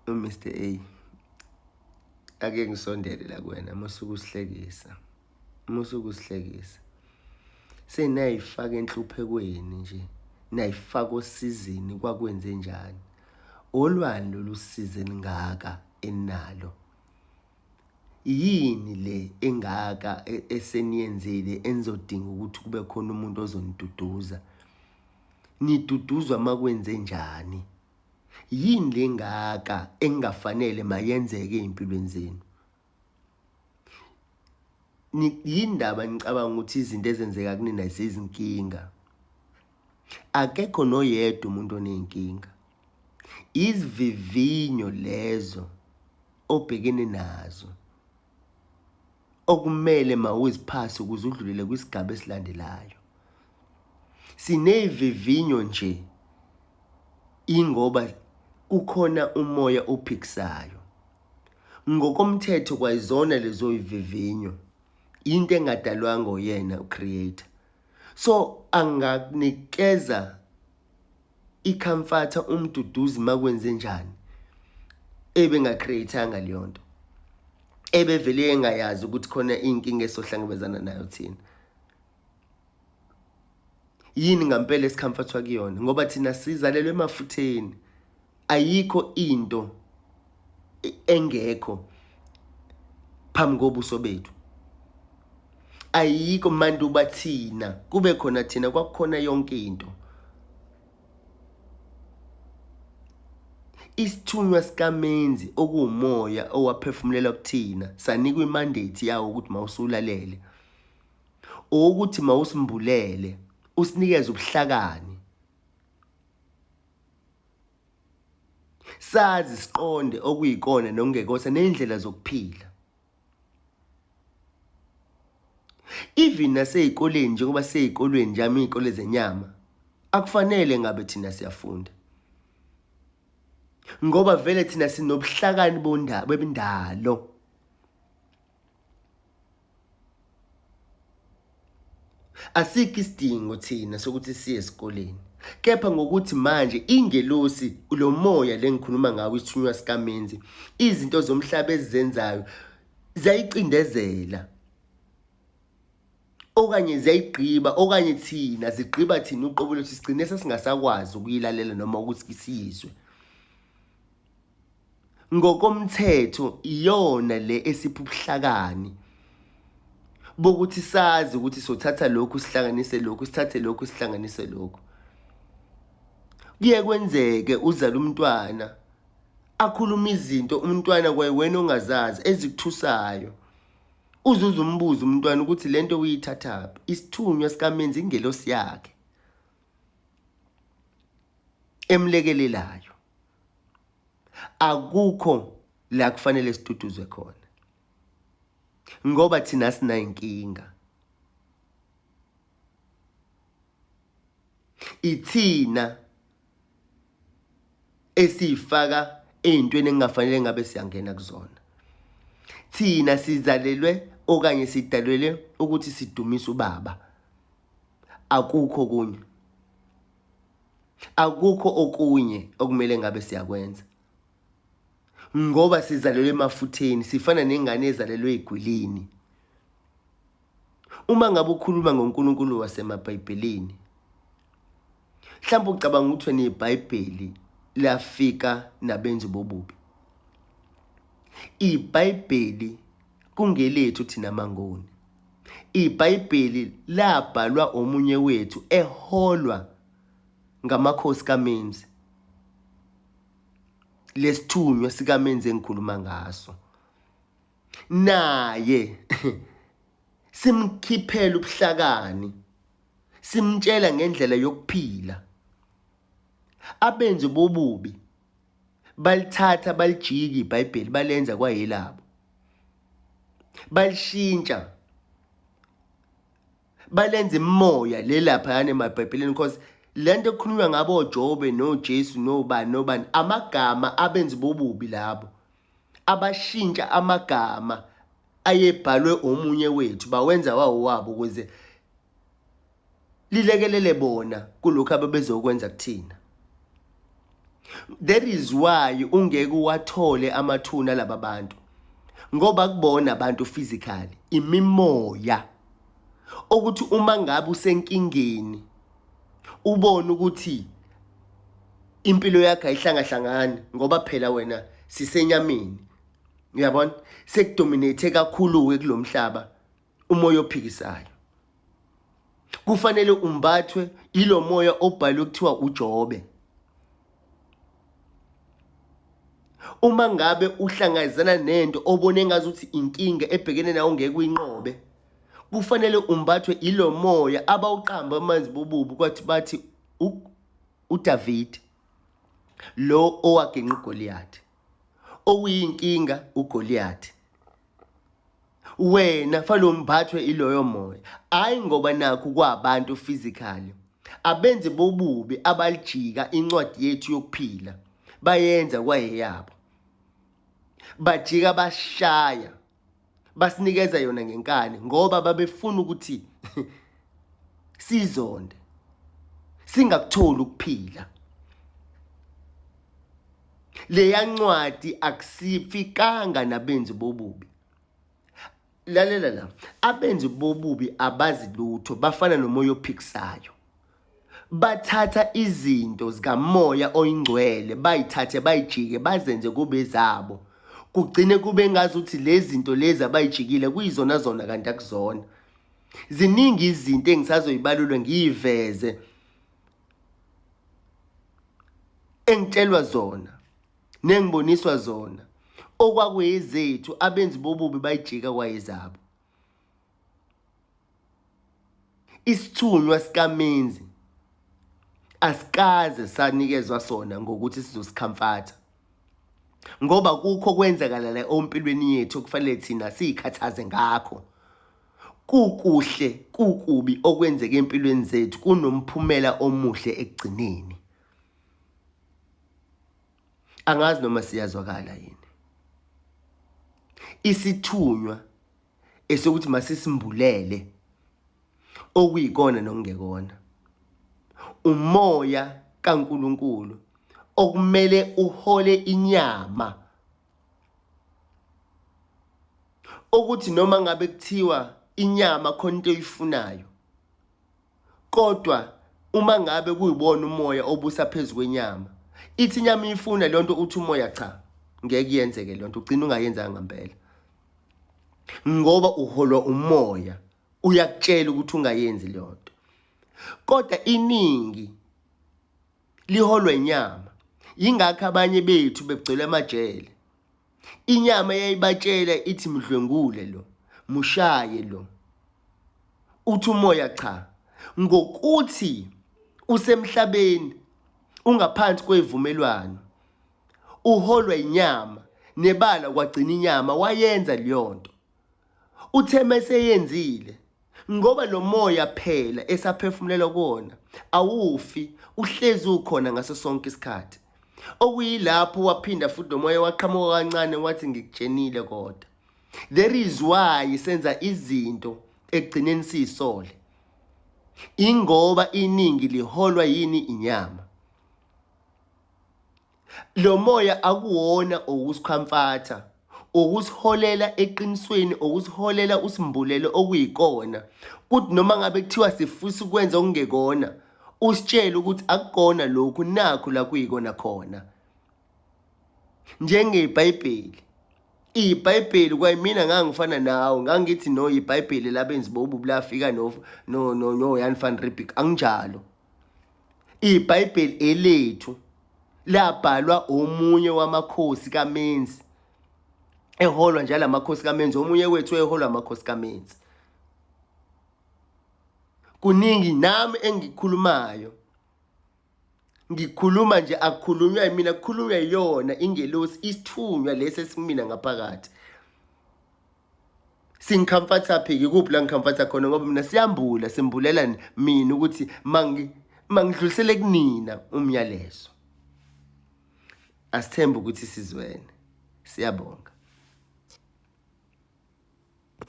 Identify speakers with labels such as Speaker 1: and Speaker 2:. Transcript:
Speaker 1: Mr. A, ake ngisondele la kuwena musukusihlekisa. Senayifaka enhluphekweni nje, nayifaka osizini kwakwenze njani? Olwani lolusize lingaka enalo? Yini le engaka eseniyenzile enizodinga ukuthi kube khona umuntu ozoniduduza? Niduduzwa makwenze njani? Yini lengaka engafanele mayenzeke empilweni zenu? Yindaba nicabanga ukuthi izinto ezenzeka kunina izinkinga? Akekho noyedwa umuntu onenkinga. Izivivinyo lezo obhekene nazo okumele mawuziphase ukuze udlulele kwisigaba esilandelayo. Sinevivinyo nje ingoba kukhona umoya ophikisayo. Ngokomthetho kwayizona lezo ivivinyo into engadalwanga uyena ucreator. So angakunikeza icomforter umduduzi makwenze njani ebe ngacreatanga leyo nto, ebe vele engayazi ukuthi khona inkinga esohlangabezana nayo thina? Yini ngempela esicomfortwa kuyona? Ngoba thina sizalelwe emafutheni, ayikho into engekho phambi kobuso bethu. Ayikho manje uba thina kube khona thina kwakukhona yonke into. Isithunywa sikaMenzi okuwumoya owaphefumulela kuthina sanikwa imandate yawo ukuthi mawusulalele, ukuthi mawusimbulele, usinikeze ubuhlakani, sazi siqonde okuyikona nokungekho nendlela zokuphila. Even nasezikoleni njengoba sezikolweni njami izikole zenyama akufanele ngabe thina siyafunda, ngoba vele thina sinobuhlakani bendalo. Asikho isidingo thina sokuthi siye esikoleni, kepha ngokuthi manje ingelosi lo moya lengikhuluma ngawo isithunywa sikaMenzi, izinto zomhlaba ezizenzayo ziyayicindezela okanye ziyayigqiba, okanye thina zigqiba thina uqobo lwethu sigcine sesingasakwazi ukuyilalela noma ukuthi siyizwe. Ngokomthetho iyona le esipha ubuhlakani bokuthi sazi ukuthi sothatha lokhu sihlanganise lokhu, sithathe lokhu sihlanganise lokhu. Kuye kwenzeke uzala umntwana akhuluma izinto umntwana kwayewena ongazazi ezikuthusayo, uzuze umbuzo umntwana ukuthi lento uyithathaphi. Isithunywa sikaMenzi ingelosi yakhe emlekelelayo. Akukho la kufanele siduduzwe khona ngoba thina sina inkinga. Ithina esifaka ezintweni engafanele ngabe siyangena kuzona. Thina sizalelwe okanye sidalelwe ukuthi sidumise ubaba. Akukho kunye, akukho okunye okumele ngabe siyakwenza ngoba sizalelwe emafutheni, sifana nengane ezalelwe egwilini. Uma ngabe ukhuluma ngoNkulunkulu wasemabhayibhelini, mhlawumbe ucabanga ukuthi neBhayibheli lafika nabenzi bobubi. iBhayibheli kungelethu thina mangoni. iBhayibheli labhalwa omunye wethu eholwa ngamakhosi kaMenzi, lesithunywa sikaMenzi engikhuluma ngaso. Naye simkhiphela ubuhlakani, simtshela ngendlela yokuphila. Abenzi bobubi balithatha balijika iBhayibheli balenza kwayelabo, balishintsha balenza imimoya lelaphayana emaBhayibhelini, because lento ekukhulunywa ngabo Jobe noJesu nobani amagama abenzi bobubi labo abashintsha amagama ayebhalwe omunye wethu bawenza wabo ukuze lilekelele bona kulokho ababezokwenza kuthina. That is why ungeke uwathole amathuna laba bantu, ngoba kubona abantu physically, imimoya ukuthi uma ngabe usenkingeni ubone ukuthi impilo yakhe ayihlangahlangani ngoba phela wena sisenyameni, uyabona, sekudominate kakhulu kulomhlaba umoya ophikisayo. Kufanele umbathwe ilo moya obhalwe kuthiwa uJobe. Uma ngabe uhlangazana nento obone ngazuthi inkinga ebhekene nawe ngeke uyinqobe, kufanele umbathwe ilo moya abawuqamba amanzi bobubi kwathi bathi uDavid lo owagenqa uGoliath, okuyinkinga uGoliath. Wena fanele umbathwe iloyo moya, hayi ngoba nakho kwabantu physically abenze bobubi abalijika incwadi yethu yokuphila bayenza kwayeyabo, bajika bashaya basinikeza yona ngenkani ngoba babefuna ukuthi sizonde singakutholi ukuphila. Leya ncwadi akusifikanga nabenzi bobubi. Lalela la, abenzi bobubi abazi lutho, bafana nomoya ophikisayo. Bathatha izinto zikamoya oyingcwele bayithathe bayijike bazenze kube zabo, kugcine kube ngazuthi lezi zinto lezi abayijikile kuyizona zona kanti akuzona. Ziningi izinto engisazoyibalulwa ngiyiveze engitshelwa zona nengiboniswa zona okwakuyezethu abenzi bobubi bayijika kwayezabo. Isithunywa sikaMenzi asikaze sanikezwa sona ngokuthi sizosikhamfatha, ngoba kukho kwenzakala la empilweni yethu okufanele thina sikhathaze ngakho. Kukuhle kukubi okwenzeka empilweni zethu kunomphumela omuhle ekugcineni. Angazi noma siyazwakala yini. Isithunywa esokuthi masisimbulele okuyikona nokungekona, umoya kaNkulunkulu okumele uhole inyama, ukuthi noma ngabe kuthiwa inyama khona into oyifunayo, kodwa uma ngabe kuyibona umoya obusa phezulu kwenyama, ithi inyama ifuna le nto uthi umoya cha, ngeke yenzeke le nto, ugcina ungayenzanga ngempela, ngoba uholwa umoya uyakutshela ukuthi ungayenzi le nto. Kodwa iningi liholwa inyama, yingakho abanye bethu begcwele amajele. Inyama yayibatshela ithi mdlwengule lo, mushaye lo, uthi umoya cha, ngokuthi usemhlabeni ungaphansi kwevumelwano uholwa inyama nebala kwagcina inyama wayenza leyo nto. Uthe meseyenzile ngoba lo moya phela esaphefumulela kuona awufi, uhlezi ukhona ngaso sonke isikhathi, okuyilapho waphinda futhi nomoya waqhamuka kancane wathi ngikutshenile kodwa. There is why senza izinto ekugcineni siyisole, ingoba iningi liholwa yini inyama. Lo moya akuwona okusikhamfatha, ukusiholela eqinisweni, ukusiholela usimbulele okuyikona, kuthi noma ngabe kuthiwa sifisa ukwenza okungekona usitshele ukuthi akukona lokhu, nakho la kuyikona khona. NjengeBhayibheli, iBhayibheli kwayimina ngangifana nawe, ngangithi no iBhayibheli labenzi bobubi lafika no Jan van Riebeeck, anginjalo. iBhayibheli elethu labhalwa omunye wamakhosi kaMenzi, eholwa njalo amakhosi kaMenzi, omunye wethu eholwa amakhosi kaMenzi. Kuningi nami engikhulumayo, ngikhuluma nje, akukhulunywa yimina, kukhulunywa yona ingelosi, isithunywa lesi esimina ngaphakathi. Singikhamfatha phi? Kuphi la ngikhamfatha khona? Ngoba mina siyambula, simbulela mina ukuthi mangidlulisele kunina umyalezo. Asithembe ukuthi sizwene. Siyabonga.